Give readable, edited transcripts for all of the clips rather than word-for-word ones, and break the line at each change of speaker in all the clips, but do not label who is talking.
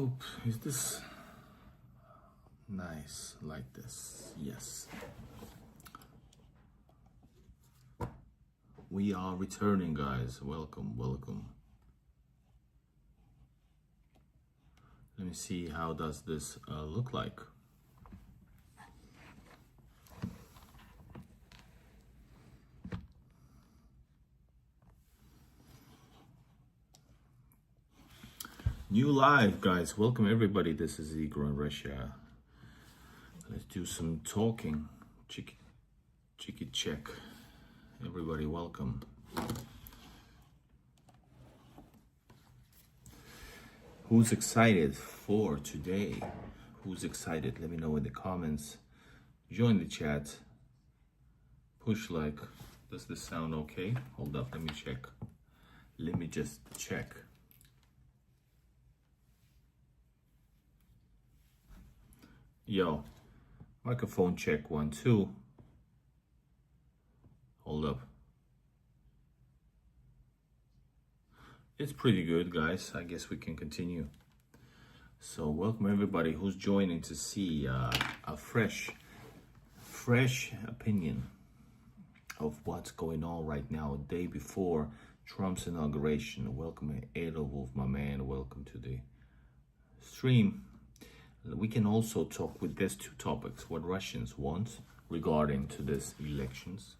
hope, is this nice like this? Yes. We are returning, guys. Welcome, welcome. Let me see, how does this look like? New live, guys. Welcome everybody. This is Igor in Russia. Let's do some talking. Cheeky check. Everybody, welcome. Who's excited for today? Who's excited? Let me know in the comments. Join the chat. Push like. Does this sound okay? Hold up, let me check. Let me just check. Yo, microphone check 1 2. Hold up. It's pretty good, guys. I guess we can continue. So welcome everybody who's joining to see a fresh opinion of what's going on right now, a day before Trump's inauguration. Welcome Adolf, my man. Welcome to the stream. We can also talk with these two topics, what Russians want regarding to these elections.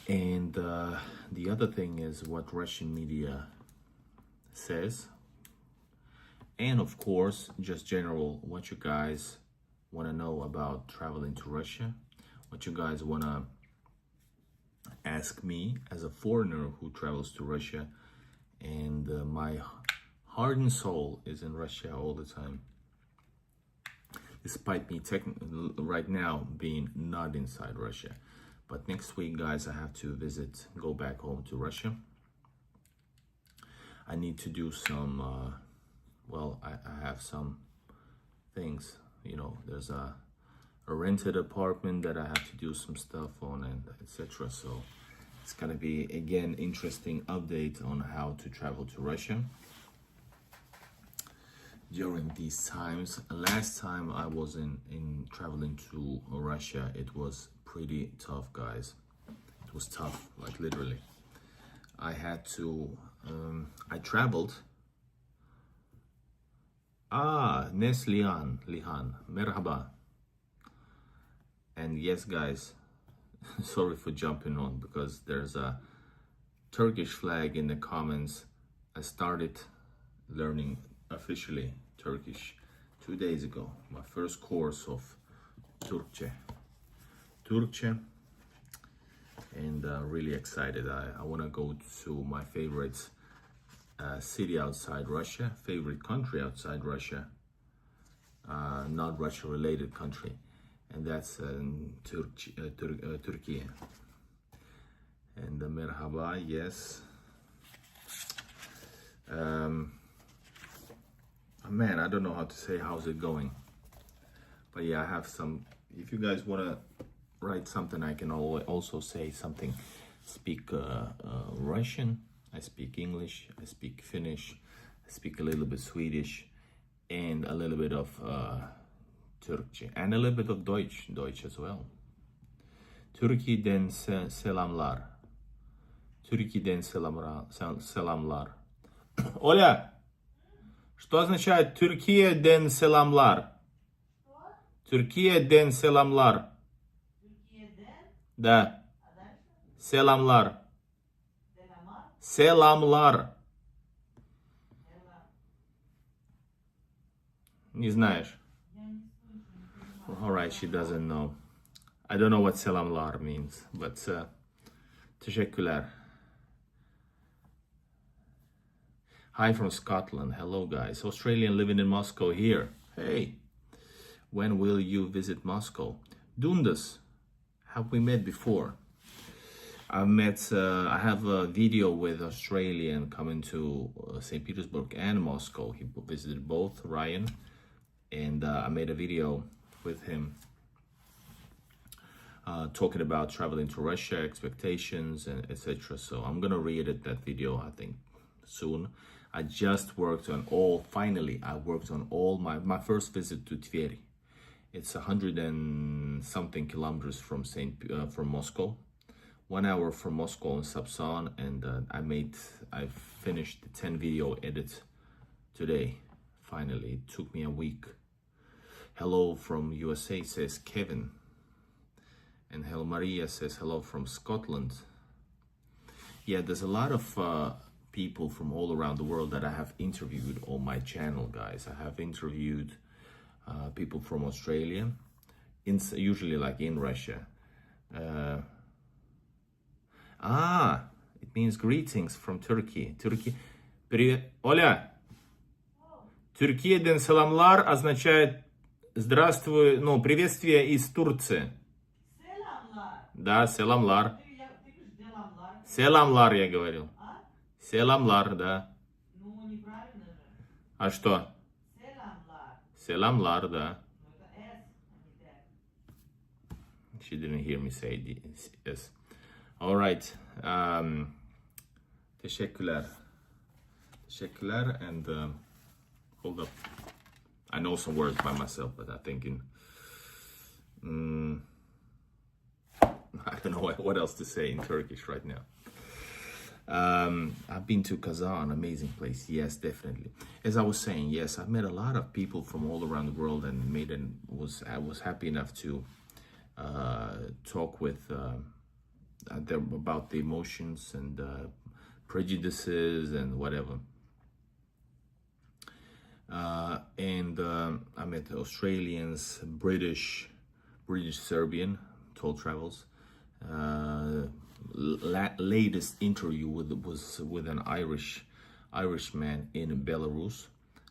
And the other thing is what Russian media says. And of course, just general, what you guys want to know about traveling to Russia. What you guys want to ask me as a foreigner who travels to Russia. And my heart and soul is in Russia all the time, despite me right now being not inside Russia. But next week, guys, I have to go back home to Russia. I need to do some, I have some things, you know, there's a rented apartment that I have to do some stuff on, and etc. So it's gonna be, again, interesting update on how to travel to Russia during these times. Last time I was in traveling to Russia, it was pretty tough, guys. It was tough, like literally. I had to, I traveled. Neslihan, Lihan, Merhaba. And yes, guys, sorry for jumping on because there's a Turkish flag in the comments. I started learning officially Turkish 2 days ago. My first course of Turkçe, and really excited. I want to go to my favorite city outside Russia, favorite country outside Russia, not Russia related country, and that's Turkey. And merhaba, yes. Man, I don't know how to say how's it going, but yeah, I have some. If you guys want to write something, I can also say something. Speak Russian, I speak English, I speak Finnish, I speak a little bit Swedish, and a little bit of Turkçe, and a little bit of Deutsch as well. Türkiye'den selamlar. Türkiye'den selamlar. Оля, что означает Türkiye'den selamlar? Türkiye'den selamlar. Да. Selamlar. Selamlar. Не знаешь? Alright, she doesn't know. I don't know what selamlar means, but teşekkürler. Hi from Scotland. Hello, guys. Australian living in Moscow here. Hey, when will you visit Moscow? Dundas. Have we met before? I have a video with Australian coming to St. Petersburg and Moscow. He visited both, Ryan, and I made a video with him talking about traveling to Russia, expectations, and etc. So I'm gonna re-edit that video, I think, soon. I just worked on all, finally, I worked on all my first visit to Tver. It's 100 and something kilometers from from Moscow. 1 hour from Moscow in Sapsan, and I finished the 10 video edit today. Finally, it took me a week. Hello from USA, says Kevin. And Hello Maria says hello from Scotland. Yeah, there's a lot of people from all around the world that I have interviewed on my channel, guys. I have interviewed people from Australia, usually like in Russia. It means greetings from Turkey. Turkey. Привет. Оля, Türkiye'den selamlar означает здравствуй, ну, приветствие из Турции.
Selamlar.
Да, selamlar.
Ты говоришь деламлар.
Selamlar я говорил.
А?
Selamlar, да.
Ну, неправильно же.
А что?
Selamlar.
Selamlar, да.
Ну, это S, а не Т.
She didn't hear me say yes. All right. Teşekkürler. Teşekkürler, and hold up. I know some words by myself, but I'm thinking, I don't know what else to say in Turkish right now. I've been to Kazan, amazing place. Yes, definitely. As I was saying, yes, I've met a lot of people from all around the world, and I was happy enough to talk with them about the emotions and prejudices and whatever. I met Australians, British Serbian, toll travels. Latest interview was with an Irishman in Belarus.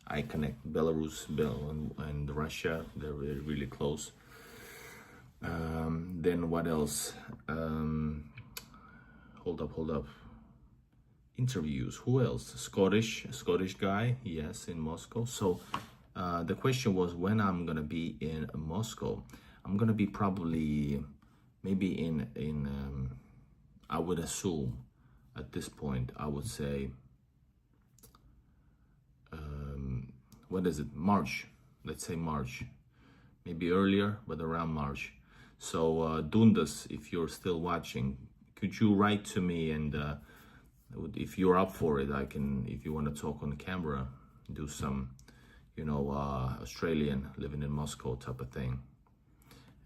I connect Belarus and Russia. They're really close. Then what else? Hold up. Interviews. Who else? Scottish guy. Yes, in Moscow. So the question was when I'm gonna be in Moscow. I'm gonna be probably maybe in I would assume at this point, I would say, what is it? March. Let's say March. Maybe earlier, but around March. So Dundas, if you're still watching, could you write to me, and if you're up for it, I can, if you want to talk on camera, do some, Australian living in Moscow type of thing.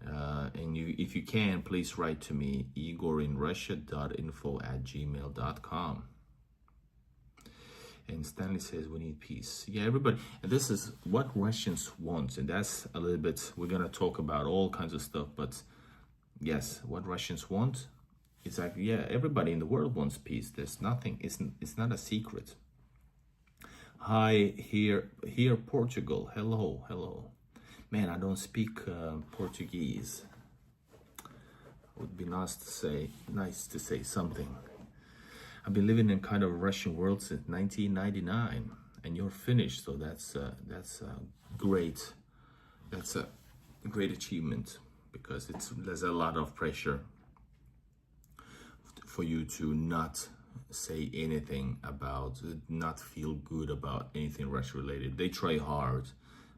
And if you can, please write to me, igorinrussia.info@gmail.com. And Stanley says we need peace. Yeah, everybody. And this is what Russians want. And that's a little bit, we're going to talk about all kinds of stuff. But yes, what Russians want, it's like, yeah, everybody in the world wants peace. There's nothing, it's not a secret. Hi, here Portugal. Hello. Man, I don't speak Portuguese. It would be nice to say something. I've been living in kind of a Russian world since 1999, and you're Finnish, so that's a great achievement, because there's a lot of pressure for you to not say anything about, not feel good about anything Russia related. They try hard,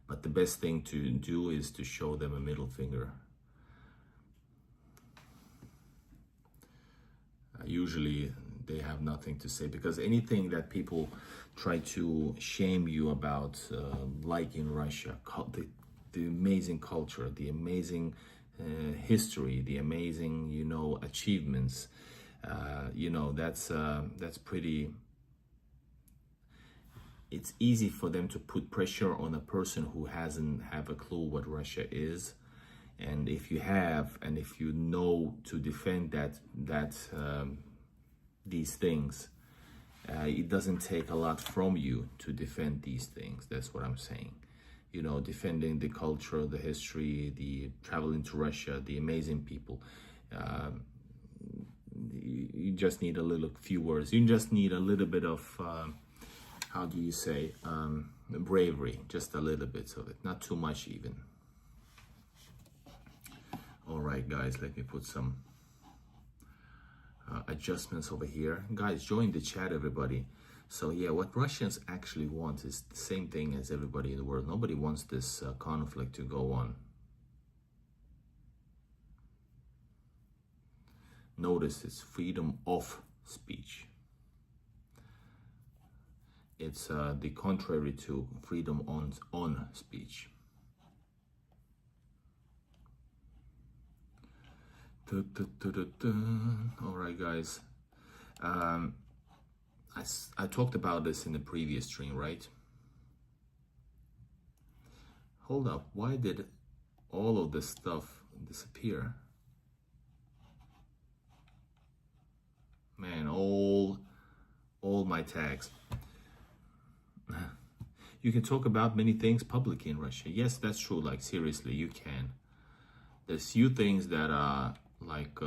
but the best thing to do is to show them a middle finger. Usually they have nothing to say, because anything that people try to shame you about, like in Russia, the amazing culture, the amazing history, the amazing, achievements, that's pretty, it's easy for them to put pressure on a person who doesn't have a clue what Russia is. And if you have, and if you know to defend these things, it doesn't take a lot from you to defend these things. That's what I'm saying. Defending the culture, the history, the traveling to Russia, the amazing people. You just need few words. You just need a little bit of, how do you say, bravery, just a little bit of it, not too much even. All right, guys, let me put some adjustments over here. Guys, join the chat, everybody. So yeah, what Russians actually want is the same thing as everybody in the world. Nobody wants this conflict to go on. Notice it's freedom of speech. It's the contrary to freedom on speech. All right, guys. I talked about this in the previous stream, right? Hold up, why did all of this stuff disappear? Man, all my tags. You can talk about many things publicly in Russia. Yes, that's true. Like, seriously, you can. There's few things that are like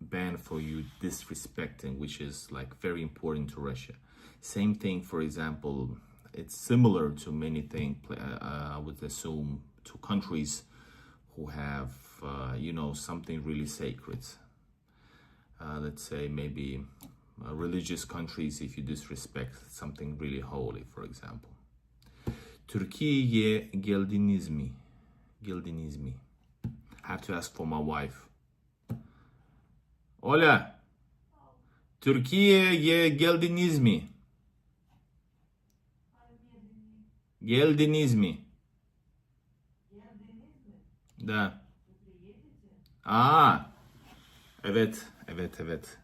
banned for you disrespecting, which is like very important to Russia. Same thing, for example, it's similar to many things, I would assume, to countries who have, you know, something really sacred. Let's say maybe religious countries, if you disrespect something really holy, for example. Türkiye'ye geldiniz mi? Geldiniz mi? I have to ask for my wife. Ola, Türkiye'ye geldiniz mi? Geldiniz mi? Da. Evet, evet, evet.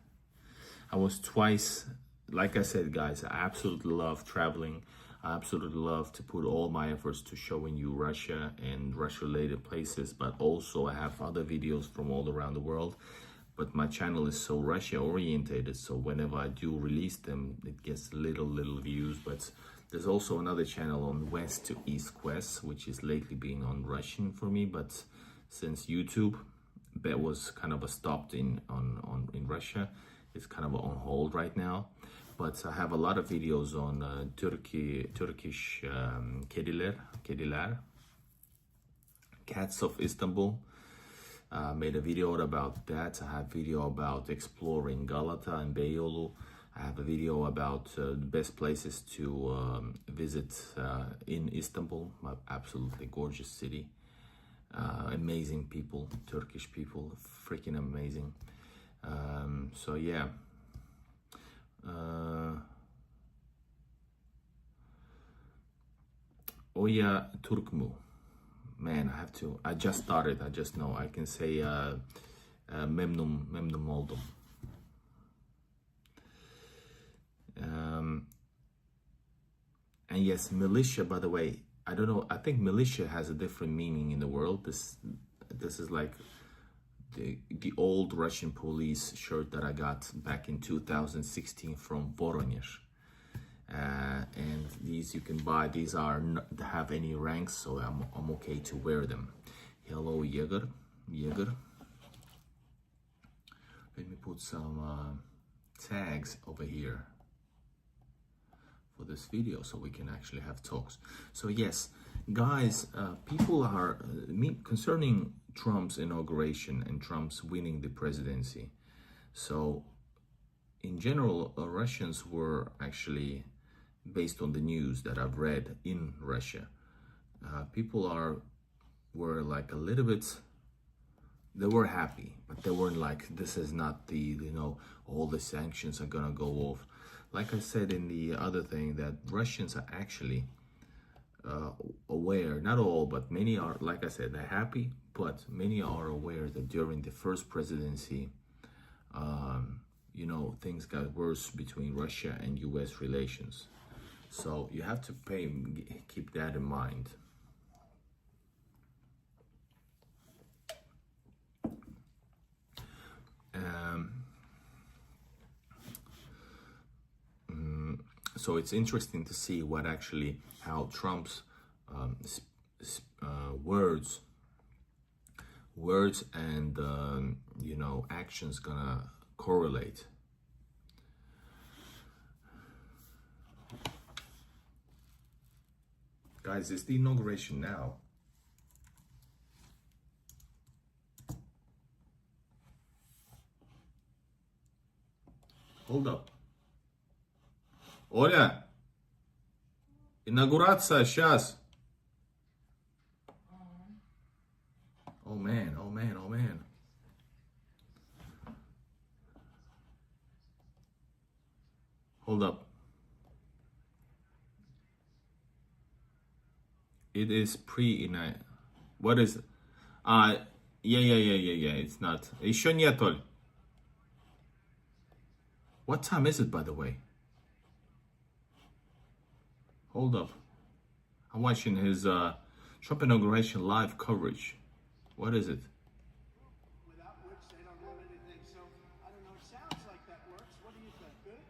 I was twice, like I said, guys, I absolutely love traveling. I absolutely love to put all my efforts to showing you Russia and Russia-related places, but also I have other videos from all around the world. But my channel is so Russia-orientated, so whenever I do release them, it gets little views. But there's also another channel on West to East Quest, which is lately being on Russian for me. But since YouTube, that was kind of a stopped in Russia, it's kind of on hold right now. But I have a lot of videos on Turkish kediler, cats of Istanbul. Made a video about that. I have a video about exploring Galata and Beyoğlu. I have a video about the best places to visit in Istanbul, my absolutely gorgeous city. Amazing people, Turkish people, freaking amazing. So yeah. Oya Turk mu? Man, I just started, I just know. I can say memnun oldum. And yes, militia, by the way, I don't know, I think militia has a different meaning in the world. This is like the old Russian police shirt that I got back in 2016 from Voronezh. And these you can buy. These don't have any ranks, so I'm okay to wear them. Hello, Yeager. Let me put some tags over here for this video so we can actually have talks. So yes, guys, people are concerning Trump's inauguration and Trump's winning the presidency. So in general, Russians were actually, based on the news that I've read in Russia, people were like a little bit, they were happy, but they weren't like, this is not the, you know, all the sanctions are gonna go off. Like I said in the other thing, that Russians are actually aware, not all, but many are, like I said, they're happy, but many are aware that during the first presidency, you know, things got worse between Russia and US relations. So you have to keep that in mind. So it's interesting to see how Trump's words and you know, actions gonna correlate. Guys, it's the inauguration now. Hold up. Оля, инаугурация сейчас. Oh man, oh man, oh man. Hold up. It is pre-inauguration. What is it? Yeah. It's not. Еще нет, Оль. What time is it, by the way? Hold up. I'm watching his Trump inauguration live coverage. What is it?
Without which they don't have anything. So I don't know. It sounds like that works. What do you think? Good.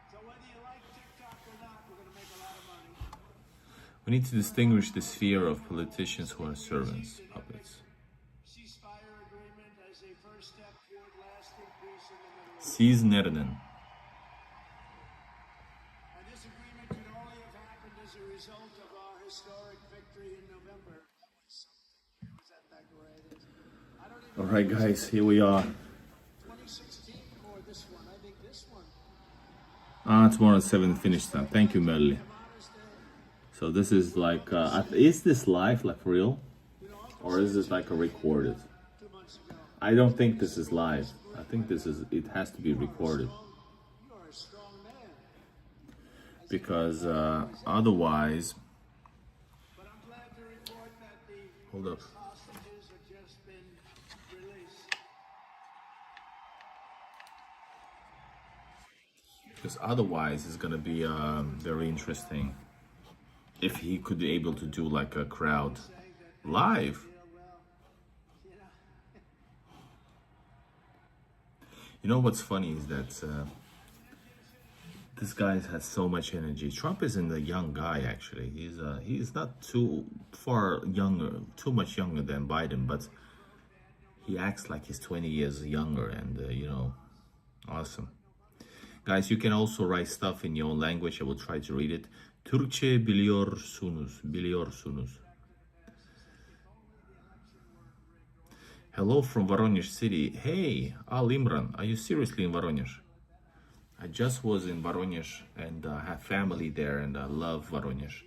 So whether you like TikTok or not, we're going to make a lot of money.
We need to distinguish the sphere of politicians who are servants, puppets.
Ceasefire agreement as a first step toward lasting peace in the Middle East.
Siz nereden?
And this agreement could only have happened as a result of our historic victory in November. That was something. Was that great? I don't even
All right, guys, here we are.
2016 or this one. I think this one.
Tomorrow at 7 finish time. Thank you, Melly. So this is like, is this live, like real? Or is this like a recorded?
2 months ago.
I don't think this is live. I think it has to be recorded.
You are a strong man.
Because otherwise,
But I'm glad to report that the
hold up.
hostages have just been released.
Because otherwise it's gonna be very interesting if he could be able to do like a crowd live. You know what's funny is that this guy has so much energy. Trump isn't a young guy actually. He's not too much younger than Biden, but he acts like he's 20 years younger, and awesome. Guys, you can also write stuff in your own language. I will try to read it. Türkçe biliyorsunuz. Hello from Voronezh city. Hey, Al Imran, are you seriously in Voronezh? I just was in Voronezh and have family there, and I love Voronezh.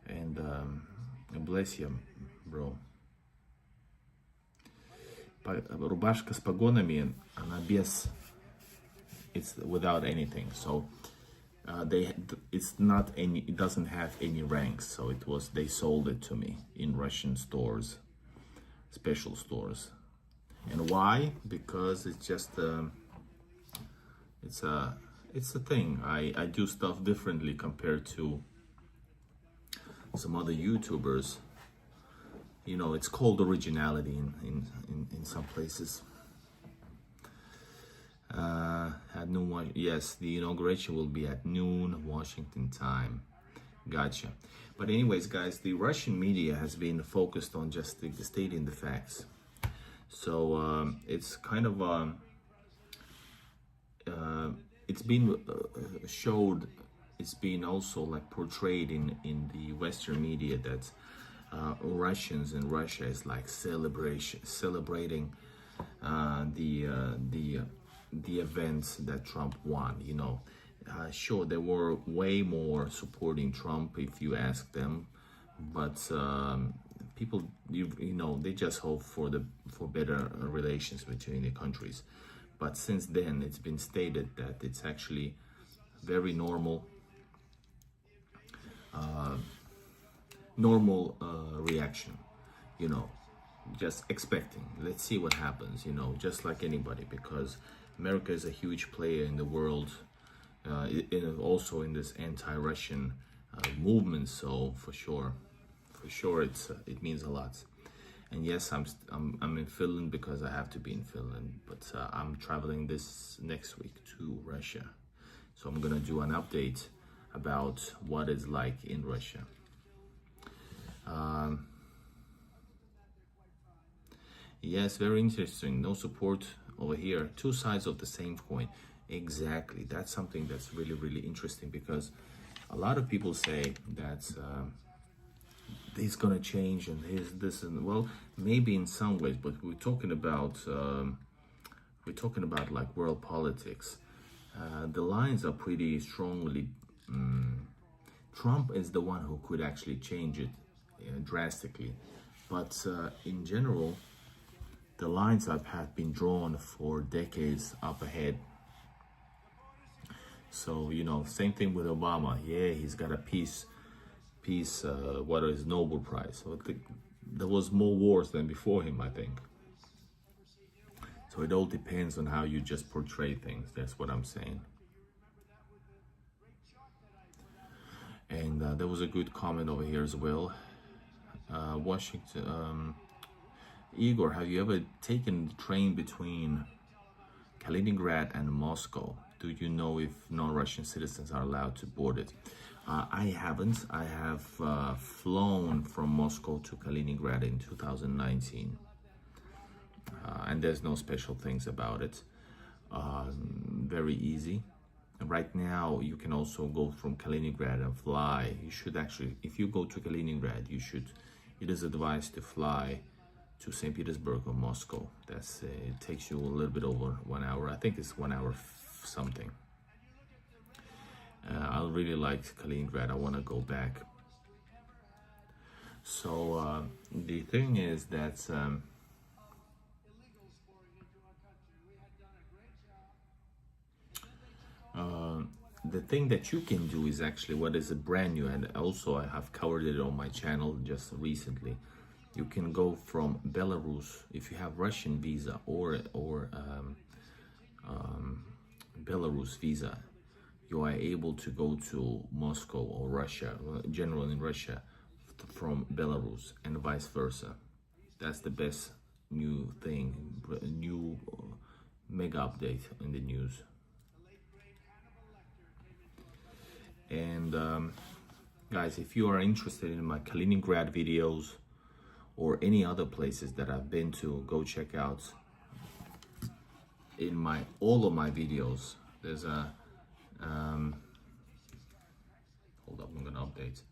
And bless you, bro. Рубашка с погонами, она без, it's without anything. So it doesn't have any ranks. So they sold it to me in Russian stores, special stores. And why? Because it's just it's a thing. I do stuff differently compared to some other YouTubers. It's called originality in some places. At noon, yes, the inauguration will be at noon Washington time. Gotcha. But anyways, guys, the Russian media has been focused on just stating the facts. So it's kind of it's been showed. It's been also like portrayed in the Western media that Russians in Russia is like celebrating the events that Trump won. Sure, they were way more supporting Trump if you ask them, but people, they just hope for better relations between the countries. But since then, it's been stated that it's actually very normal reaction, just expecting. Let's see what happens, just like anybody, because America is a huge player in the world, also in this anti-Russian movement. So for sure, it means a lot. And yes, I'm in Finland because I have to be in Finland, but I'm traveling this next week to Russia, so I'm gonna do an update about what it's like in Russia. Yes, very interesting. No support over here. Two sides of the same coin. Exactly. That's something that's really, really interesting, because a lot of people say that he's gonna change and this, and well, maybe in some ways, but we're talking about like world politics. The lines are pretty strongly. Trump is the one who could actually change it drastically, but in general, the lines have been drawn for decades up ahead. So same thing with Obama. Yeah, he's got a peace. What is Nobel Prize? So there was more wars than before him, I think. So it all depends on how you just portray things. That's what I'm saying. And there was a good comment over here as well. Washington, Igor, have you ever taken the train between Kaliningrad and Moscow? Do you know if non-Russian citizens are allowed to board it? I haven't. I have flown from Moscow to Kaliningrad in 2019. And there's no special things about it. Very easy. Right now, you can also go from Kaliningrad and fly. You should actually, if you go to Kaliningrad, it is advised to fly to St. Petersburg or Moscow. It takes you a little bit over 1 hour. I think it's 1 hour something. I really liked Kaliningrad. I want to go back. So the thing is that the thing that you can do is actually what is a brand new, and also I have covered it on my channel just recently. You can go from Belarus if you have Russian visa or Belarus visa. You are able to go to Moscow or Russia, generally in Russia, from Belarus and vice versa. That's the best new thing, new mega update in the news. And guys, if you are interested in my Kaliningrad videos or any other places that I've been to, go check out in all of my videos. There's a hold up, I'm gonna update.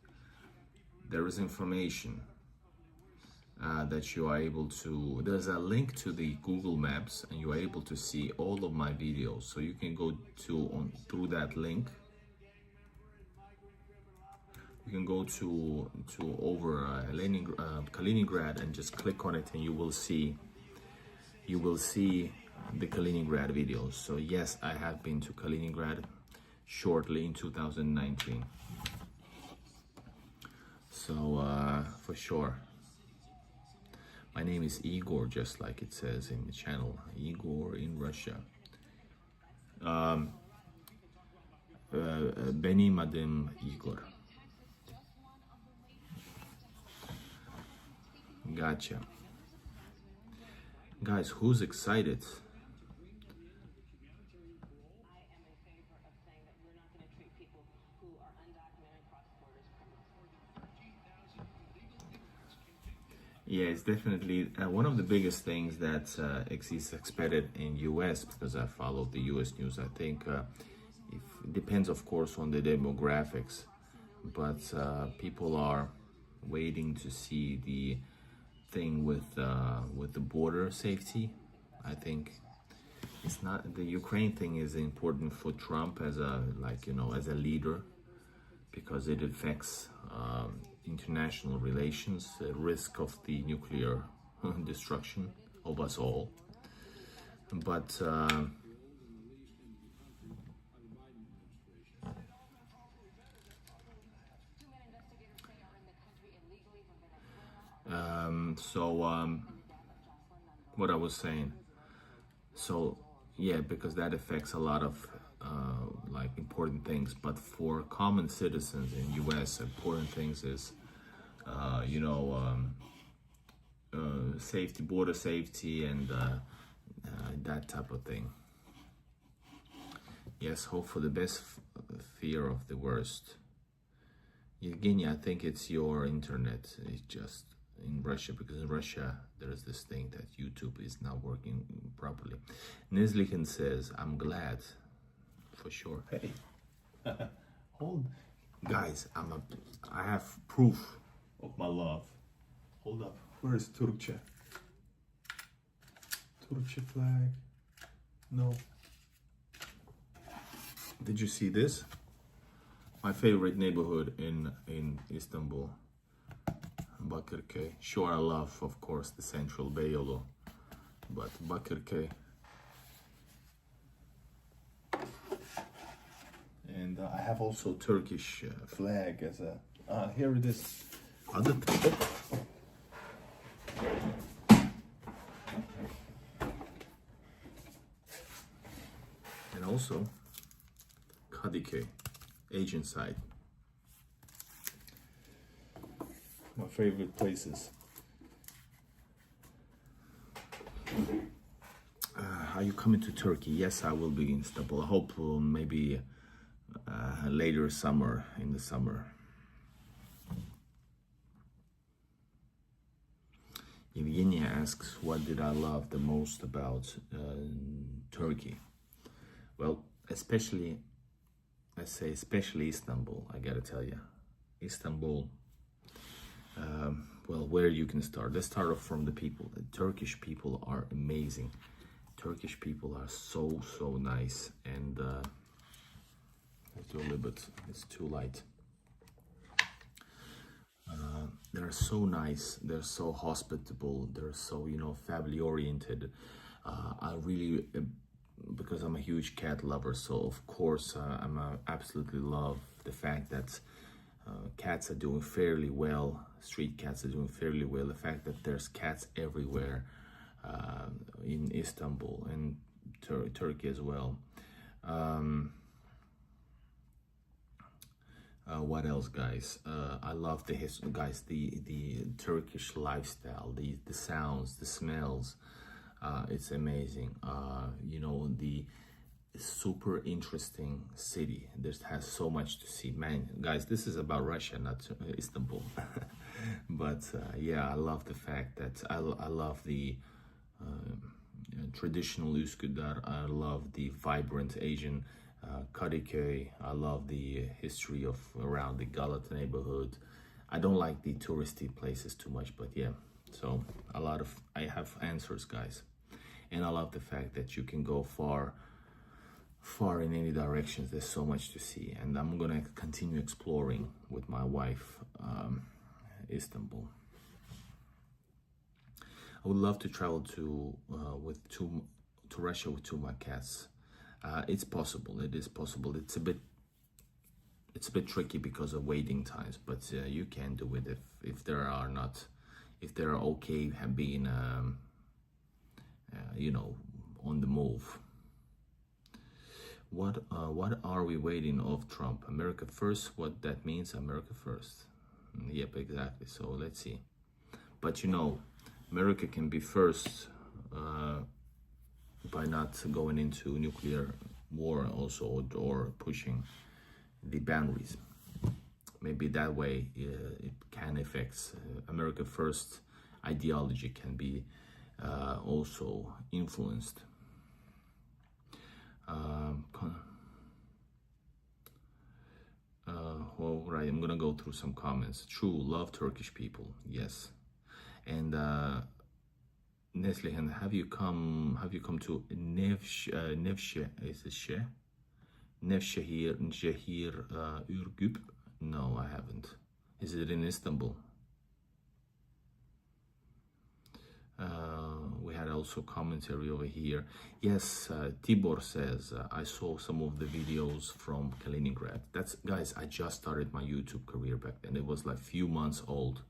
There is information that you are able to, there's a link to the Google Maps, and you are able to see all of my videos. So you can go through that link. You can go to over Kaliningrad and just click on it, and you will see the Kaliningrad videos. So yes, I have been to Kaliningrad shortly in 2019. So for sure. My name is Igor, just like it says in the channel, Igor in Russia. Benim adım Igor. Gotcha. Guys, who's excited? Yeah, it's definitely one of the biggest things that is expected in US, because I follow the US news. I think it depends, of course, on the demographics, but people are waiting to see the thing with the border safety. I think it's not, the Ukraine thing is important for Trump as a leader, because it affects international relations, the risk of the nuclear destruction of us all. But what I was saying, so yeah, because that affects a lot of important things. But for common citizens in US, important things is safety, border safety, and that type of thing. Yes, hope for the best, fear of the worst. Evgeny, I think it's your internet. It's just in Russia, because in Russia there is this thing that YouTube is not working properly. Neslihan says, I'm glad. For sure. Hey, hold, guys. I have proof of my love. Hold up. Where is Turkey? Turkey flag. No. Did you see this? My favorite neighborhood in Istanbul, Bakırköy. Sure, I love, of course, the Central Beyoğlu, but Bakırköy. And I have also Turkish flag as a. Here it is. Other. And also Kadıköy, Asian side. My favorite places. Are you coming to Turkey? Yes, I will be in Istanbul. I hope maybe later summer, in the summer. Evgenia asks, what did I love the most about Turkey? Well, especially Istanbul, I gotta tell you. Istanbul, well, where you can start. Let's start off from the people. The Turkish people are amazing. Turkish people are so nice, and it's too light. They're so nice, they're so hospitable, they're so, family oriented. I really, because I'm a huge cat lover, so of course absolutely love the fact that cats are doing fairly well, street cats are doing fairly well, the fact that there's cats everywhere in Istanbul and Turkey as well. What else, guys? I love the history, guys. The Turkish lifestyle, the sounds, the smells. It's amazing. The super interesting city. This has so much to see, man. Guys, this is about Russia, not Istanbul. But yeah, I love the fact that I love the traditional Üsküdar. I love the vibrant Asian Kadıköy. I love the history of around the Galata neighborhood. I don't like the touristy places too much, but yeah. So I have answers, guys, and I love the fact that you can go far in any directions. There's so much to see, and I'm gonna continue exploring with my wife, Istanbul. I would love to travel to Russia with two of my cats. It's possible. It is possible. It's a bit tricky because of waiting times, but you can do it if there are okay being on the move. What are we waiting of Trump? America first. What that means? America first. Yep, exactly. So let's see. But America can be first by not going into nuclear war also, or pushing the boundaries. Maybe that way it can affect America first ideology can be also influenced. Well, right, I'm gonna go through some comments. True, love Turkish people, yes. And Neslihan, have you come to Nevşehir Ürgüp? No, I haven't. Is it in Istanbul? We had also commentary over here. Yes, Tibor says, I saw some of the videos from Kaliningrad. Guys, I just started my YouTube career back then. It was like few months old.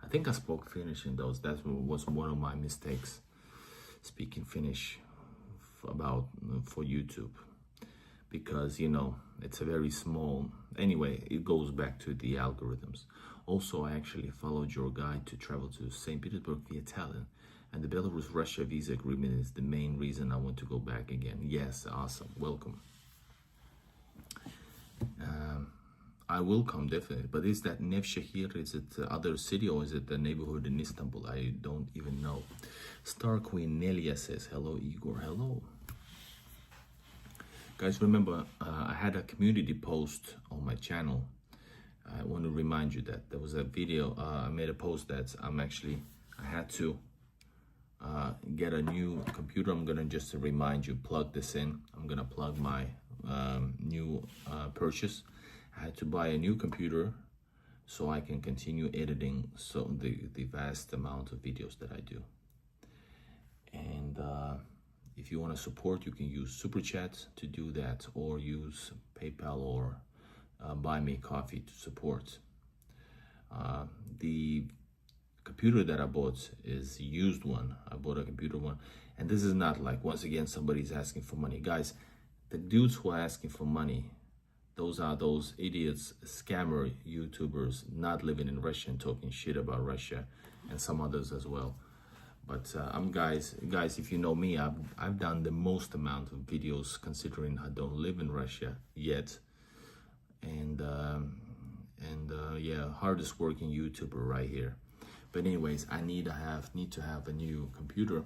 I think I spoke Finnish in those. That was one of my mistakes, speaking Finnish for YouTube, because it's a very small. Anyway, it goes back to the algorithms. Also, I actually followed your guide to travel to St. Petersburg via Tallinn, and the Belarus-Russia visa agreement is the main reason I want to go back again. Yes, awesome, welcome. I will come, definitely. But is that Nevşehir, is it other city, or is it the neighborhood in Istanbul? I don't even know. Star Queen Nelia says, hello, Igor, hello. Guys, remember, I had a community post on my channel. I want to remind you that there was a video, I made a post that I had to get a new computer. I'm gonna just remind you, plug this in. I'm gonna plug my purchase. I had to buy a new computer so I can continue editing the vast amount of videos that I do. And if you want to support, you can use Super Chat to do that, or use PayPal or Buy Me Coffee to support. The computer that I bought is a used one. I bought a computer one, and this is not like, once again, somebody's asking for money. Guys, the dudes who are asking for money, those are those idiots, scammer YouTubers not living in Russia and talking shit about Russia, and some others as well. But guys, if you know me, I've done the most amount of videos, considering I don't live in Russia yet, and yeah, hardest working YouTuber right here. But anyways, I need to have a new computer,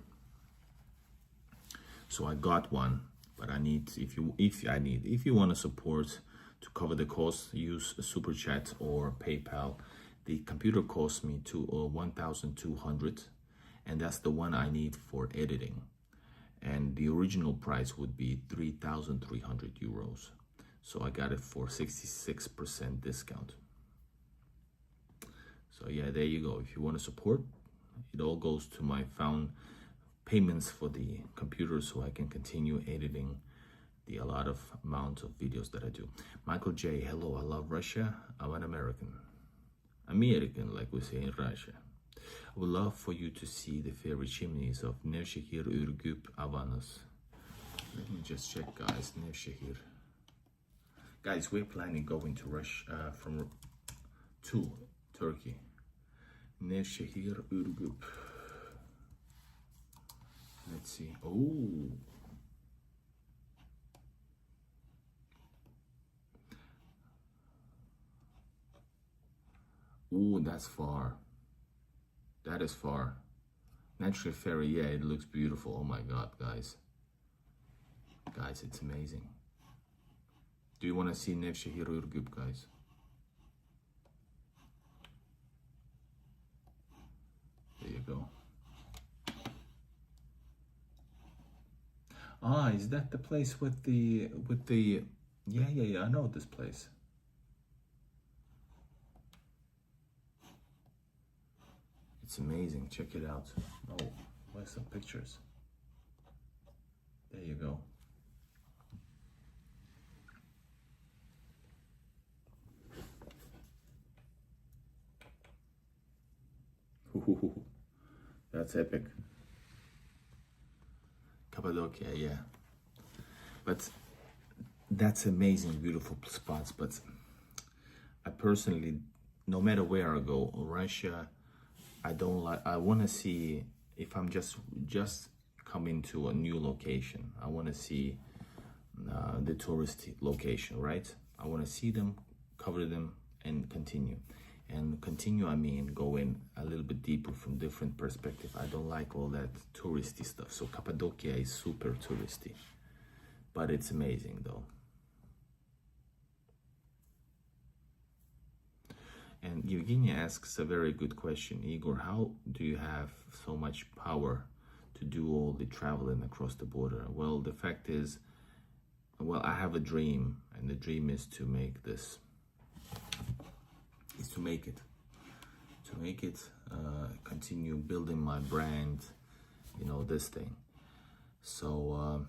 so I got one. But I need, if you want to support to cover the cost, use Super Chat or PayPal. The computer cost me $1,200, and that's the one I need for editing. And the original price would be 3,300 euros. So I got it for 66% discount. So yeah, there you go. If you want to support, it all goes to my payments for the computer, so I can continue editing a lot of amount of videos that I do. Michael J, hello, I love Russia. I'm an American, like we say in Russia. I would love for you to see the fairy chimneys of Nevşehir, Ürgüp, Avanos. Let me just check, guys. Nevşehir. Guys, we're planning going to Russia to Turkey. Nevşehir, Ürgüp. Let's see. Oh. Ooh, that's far. That is far. Natural ferry, yeah, it looks beautiful. Oh my God, guys. Guys, it's amazing. Do you want to see Nevşehir, Ürgüp, guys? There you go. Ah, is that the place with the yeah, I know this place. It's amazing. Check it out. Oh, where's some pictures? There you go. Ooh, that's epic. Cappadocia, yeah. But that's amazing, beautiful spots. But I personally, no matter where I go, Russia, I don't like. I want to see, if I'm just coming to a new location, I want to see the touristy location, right? I want to see them, cover them, and continue. And continue, I mean, go in a little bit deeper from different perspective. I don't like all that touristy stuff. So Cappadocia is super touristy, but it's amazing though. And Evgenia asks a very good question. Igor, how do you have so much power to do all the traveling across the border? Well, the fact is, well, I have a dream, and the dream is to make this. Is to make it, continue building my brand, you know, this thing. So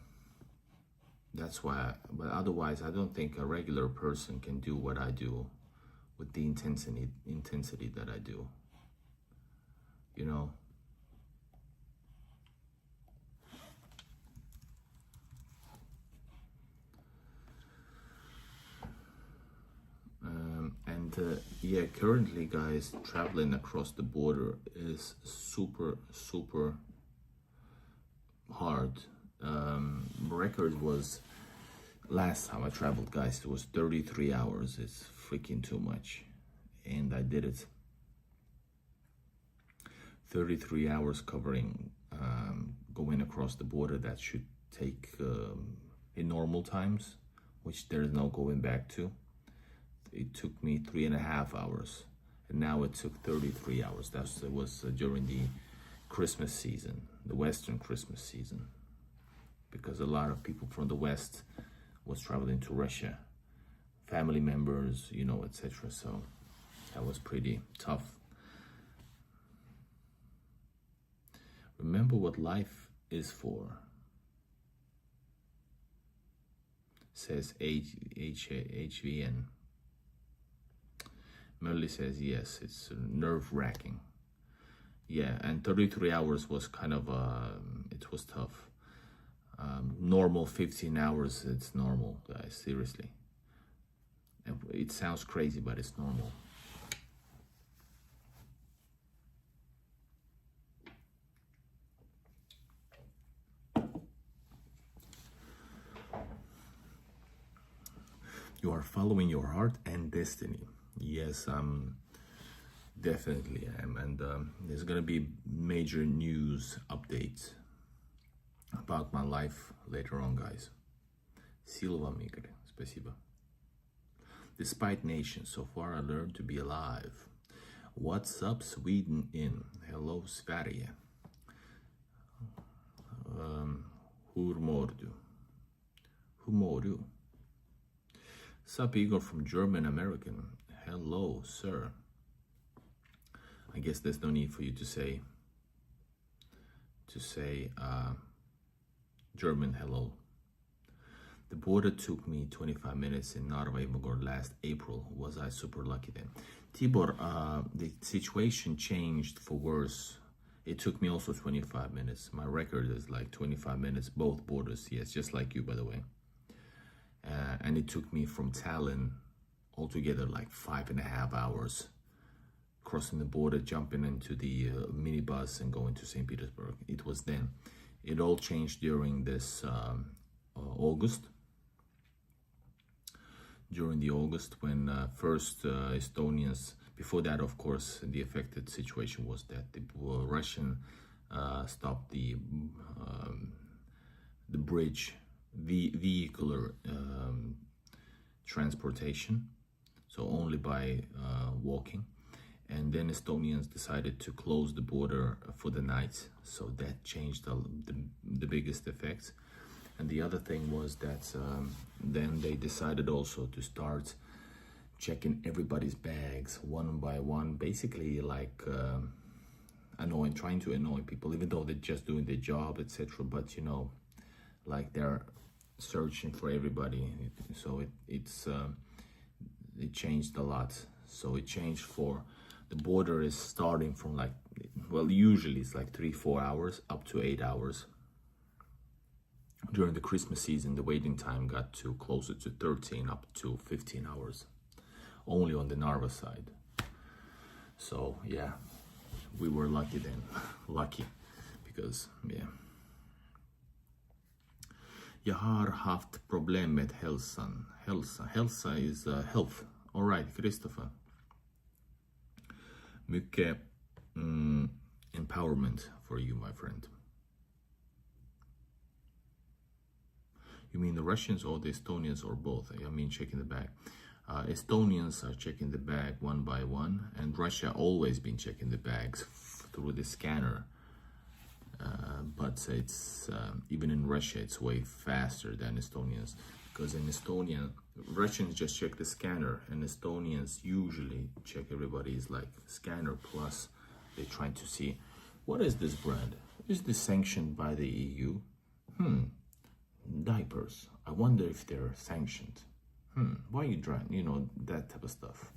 that's why. But otherwise, I don't think a regular person can do what I do with the intensity that I do. You know. Yeah, currently, guys, traveling across the border is super hard. Record was, last time I traveled, guys, it was 33 hours. It's freaking too much, and I did it. 33 hours covering, going across the border. That should take in normal times, which there's no going back to. It took me 3.5 hours, and now it took 33 hours. That was during the Christmas season, the Western Christmas season, because a lot of people from the West was traveling to Russia, family members, you know, etc. So that was pretty tough. Remember what life is for, says HVN. Merle says yes, it's nerve-wracking. Yeah, and 33 hours was kind of, it was tough. Normal 15 hours, it's normal, guys, seriously. It sounds crazy, but it's normal. You are following your heart and destiny. Yes, definitely am. And there's gonna be major news updates about my life later on, guys. Сила вам, Игорь. Спасибо. Despite nations, so far I learned to be alive. What's up, Sweden in? Hello, Sverige. Hur mår du? Hur mår du? Sup, Igor from German American. Hello, sir. I guess there's no need for you to say German hello. The border took me 25 minutes in Narva-Imogor last April. Was I super lucky then? Tibor, the situation changed for worse. It took me also 25 minutes. My record is like 25 minutes, both borders. Yes, just like you, by the way. And it took me from Tallinn altogether like 5.5 hours, crossing the border, jumping into the minibus and going to St. Petersburg. It was then. It all changed during this August. During the August, when first Estonians, before that, of course, the affected situation was that the Russian stopped the bridge, vehicular transportation, so only by walking. And then Estonians decided to close the border for the night, so that changed the biggest effects. And the other thing was that then they decided also to start checking everybody's bags one by one, basically like trying to annoy people, even though they're just doing their job, etc. But you know, like they're searching for everybody. So it changed a lot. So it changed for the border is starting from like, well, usually it's like 3-4 hours up to 8 hours. During the Christmas season, the waiting time got to closer to 13 up to 15 hours, only on the Narva side. So yeah, we were lucky then. Lucky, because yeah. Jag har haft problem med hälsan. Hälsa is health. All right, Christopher. Mycket empowerment for you, my friend. You mean the Russians or the Estonians or both? I mean checking the bag. Estonians are checking the bag one by one, and Russia always been checking the bags through the scanner. But it's even in Russia, it's way faster than Estonians, because in Estonia, Russians just check the scanner, and Estonians usually check everybody's like scanner plus they're trying to see what is this brand? Is this sanctioned by the EU? Diapers. I wonder if they're sanctioned. Why are you trying? You know, that type of stuff.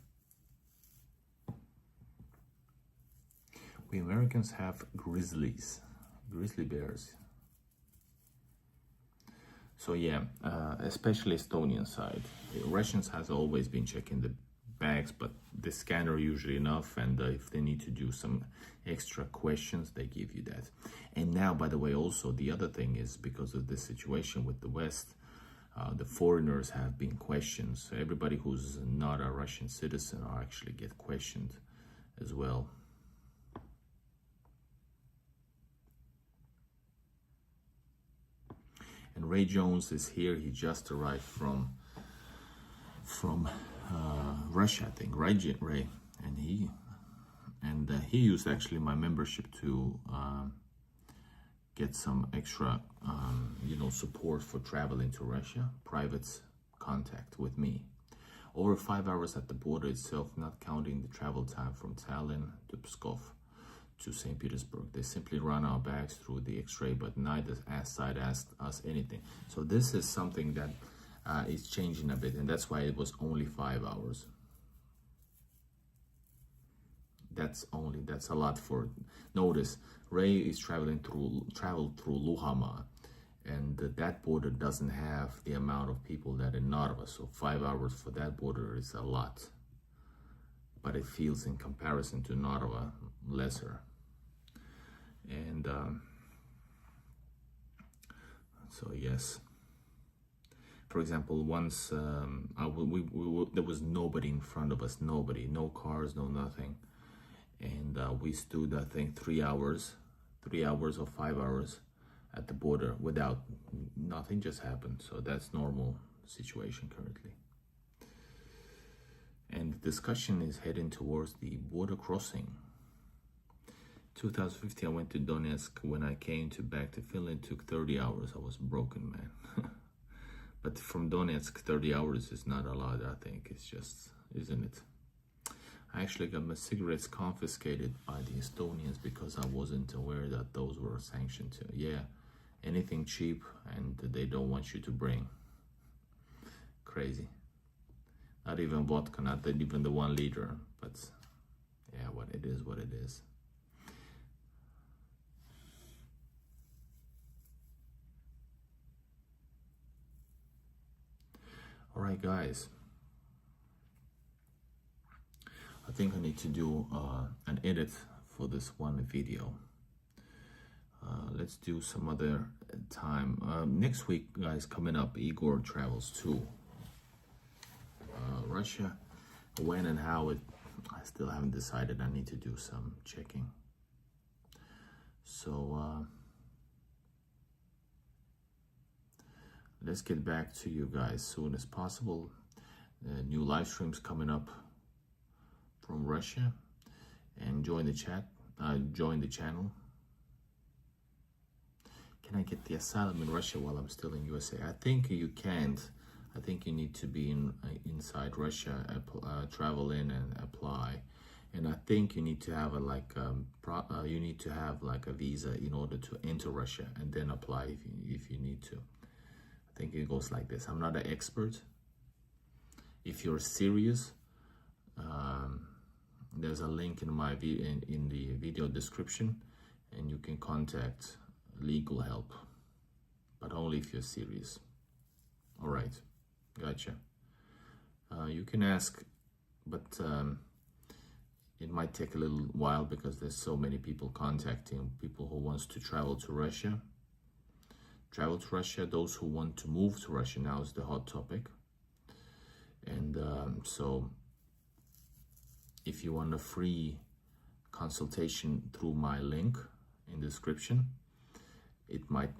We Americans have grizzly bears. So yeah, especially Estonian side. The Russians has always been checking the bags, but the scanner usually enough, and if they need to do some extra questions, they give you that. And now, by the way, also the other thing is because of the situation with the West, the foreigners have been questioned. So everybody who's not a Russian citizen are actually get questioned as well. And Ray Jones is here. He just arrived from Russia, I think, right, Ray? And he used actually my membership to get some extra, support for traveling to Russia, private contact with me. Over 5 hours at the border itself, not counting the travel time from Tallinn to Pskov to St. Petersburg. They simply run our bags through the X-ray, but neither side asked us anything. So this is something that is changing a bit, and that's why it was only 5 hours. That's a lot for. Notice Ray is traveled through Luhama, and that border doesn't have the amount of people that in Narva. So 5 hours for that border is a lot, but it feels in comparison to Narva lesser. And so yes, for example, once there was nobody in front of us, no cars, no nothing. And we stood, I think, 3 hours or 5 hours at the border without, nothing just happened. So that's normal situation currently. And the discussion is heading towards the border crossing. 2015, I went to Donetsk. When I came back to Finland, it took 30 hours. I was broken, man. But from Donetsk, 30 hours is not a lot, I think. It's just, isn't it? I actually got my cigarettes confiscated by the Estonians because I wasn't aware that those were sanctioned too. Yeah, anything cheap and they don't want you to bring. Crazy. Not even vodka, not even the 1 liter, but yeah, what it is. All right, guys. I think I need to do an edit for this one video. Let's do some other time. Next week, guys, coming up, Igor travels to Russia. When and how, I still haven't decided. I need to do some checking. So let's get back to you guys as soon as possible. New live streams coming up from Russia, and join the channel. Can I get the asylum in Russia while I'm still in USA? I think you can't. I think you need to be inside Russia, travel in and apply. And I think you need to have a visa in order to enter Russia and then apply if you need to. I think it goes like this. I'm not an expert. If you're serious, there's a link in in the video description, and you can contact legal help, but only if you're serious. All right, gotcha. You can ask, but it might take a little while because there's so many people contacting people who wants to travel to Russia. Those who want to move to Russia now is the hot topic. And so if you want a free consultation through my link in the description, it might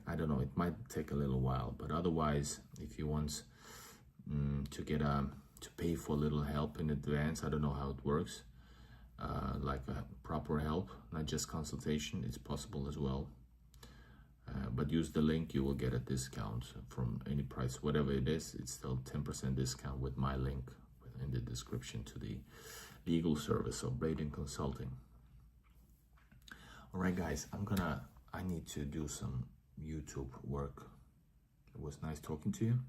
take a little while, but otherwise, if you want to pay for a little help in advance, I don't know how it works, like a proper help, not just consultation, it's possible as well. But use the link, you will get a discount from any price, whatever it is. It's still 10% discount with my link in the description to the legal service of Braiden Consulting. All right, guys, I need to do some YouTube work. It was nice talking to you.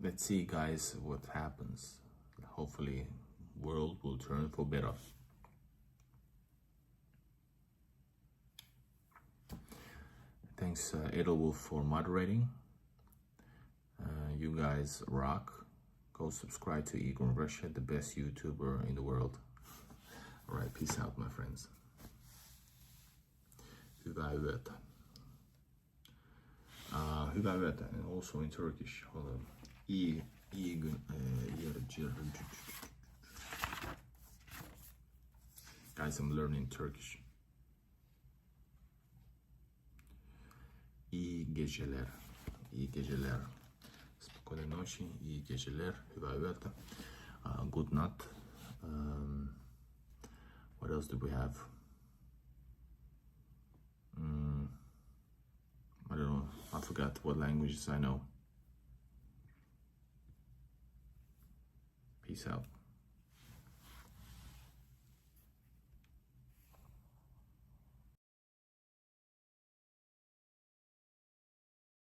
Let's see, guys, what happens. Hopefully, world will turn for better. Thanks, Edelwolf, for moderating. You guys rock. Go subscribe to Igor Russia, the best YouTuber in the world. All right, peace out, my friends. Hyvää yötä. Hyvää yötä, and also in Turkish. Hold on. Guys, I'm learning Turkish. İyi geceler. İyi geceler. Spokojnej noći, iyi geceler. Hyvää yötä. Good night. What else do we have? I don't know. I forgot what languages I know. Peace out.